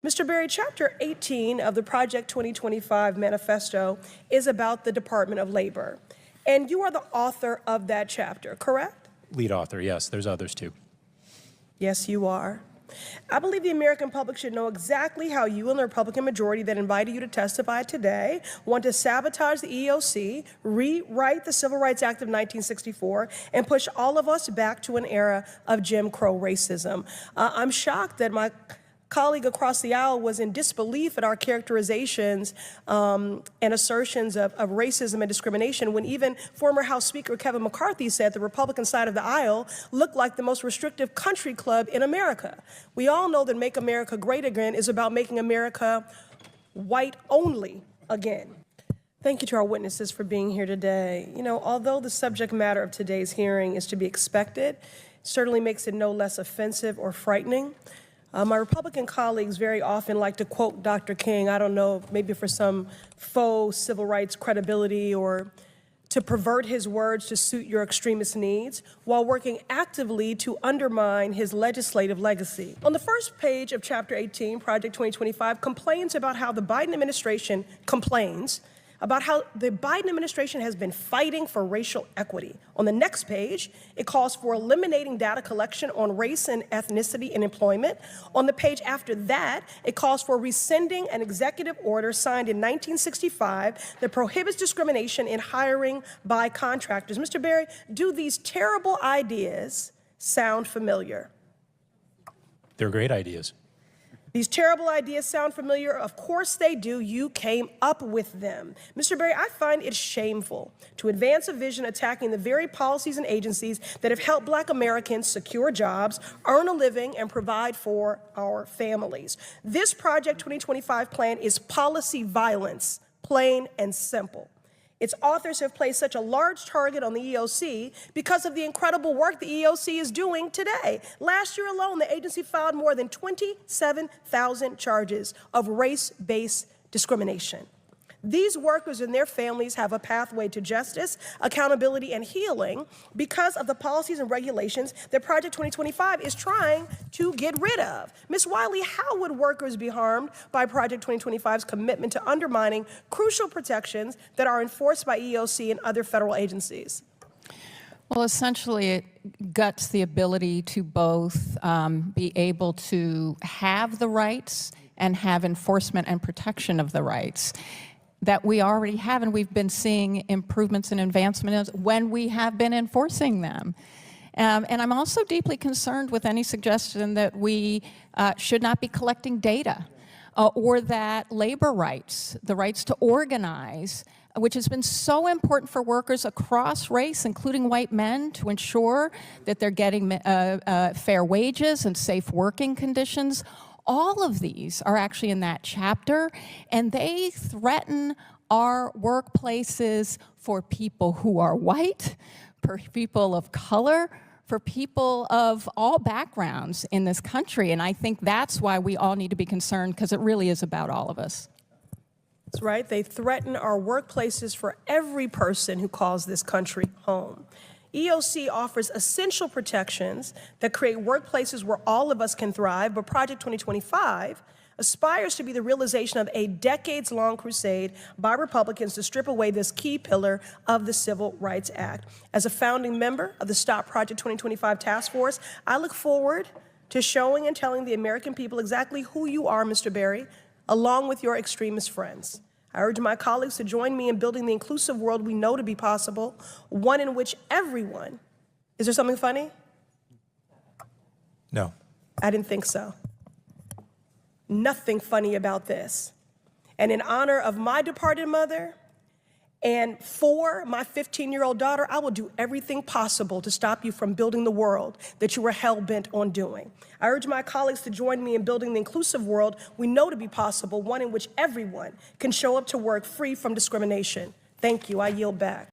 Mr. Berry, Chapter 18 of the Project 2025 Manifesto is about the Department of Labor, and you are the author of that chapter, correct? Lead author, yes. There's others too. Yes, you are. I believe the American public should know exactly how you and the Republican majority that invited you to testify today want to sabotage the EEOC, rewrite the Civil Rights Act of 1964, and push all of us back to an era of Jim Crow racism. I'm shocked that my colleague across the aisle was in disbelief at our characterizations and assertions of racism and discrimination when even former House Speaker Kevin McCarthy said the Republican side of the aisle looked like the most restrictive country club in America. We all know that Make America Great Again is about making America white only again. Thank you to our witnesses for being here today. You know, although the subject matter of today's hearing is to be expected, it certainly makes it no less offensive or frightening. My Republican colleagues very often like to quote Dr. King, I don't know, maybe for some faux civil rights credibility or to pervert his words to suit your extremist needs, while working actively to undermine his legislative legacy. On the first page of Chapter 18, Project 2025 complains about how the Biden administration has been fighting for racial equity. On the next page, it calls for eliminating data collection on race and ethnicity in employment. On the page after that, it calls for rescinding an executive order signed in 1965 that prohibits discrimination in hiring by contractors. Mr. Berry, do these terrible ideas sound familiar? They're great ideas. These terrible ideas sound familiar? Of course they do. You came up with them. Mr. Berry, I find it shameful to advance a vision attacking the very policies and agencies that have helped Black Americans secure jobs, earn a living, and provide for our families. This Project 2025 plan is policy violence, plain and simple. Its authors have placed such a large target on the EEOC because of the incredible work the EEOC is doing today. Last year alone, the agency filed more than 27,000 charges of race-based discrimination. These workers and their families have a pathway to justice, accountability, and healing because of the policies and regulations that Project 2025 is trying to get rid of. Ms. Wiley, how would workers be harmed by Project 2025's commitment to undermining crucial protections that are enforced by EEOC and other federal agencies? Well, essentially, it guts the ability to both be able to have the rights and have enforcement and protection of the rights that we already have, and we've been seeing improvements and advancements when we have been enforcing them. And I'm also deeply concerned with any suggestion that we should not be collecting data or that labor rights, the rights to organize, which has been so important for workers across race, including white men, to ensure that they're getting fair wages and safe working conditions. All of these are actually in that chapter, and they threaten our workplaces for people who are white, for people of color, for people of all backgrounds in this country. And I think that's why we all need to be concerned, because it really is about all of us. That's right. They threaten our workplaces for every person who calls this country home. EEOC offers essential protections that create workplaces where all of us can thrive, but Project 2025 aspires to be the realization of a decades-long crusade by Republicans to strip away this key pillar of the Civil Rights Act. As a founding member of the Stop Project 2025 Task Force, I look forward to showing and telling the American people exactly who you are, Mr. Berry, along with your extremist friends. I urge my colleagues to join me in building the inclusive world we know to be possible, one in which everyone, is there something funny? No. I didn't think so. Nothing funny about this. And in honor of my departed mother and for my 15-year-old daughter, I will do everything possible to stop you from building the world that you were hell-bent on doing. I urge my colleagues to join me in building the inclusive world we know to be possible, one in which everyone can show up to work free from discrimination. Thank you. I yield back.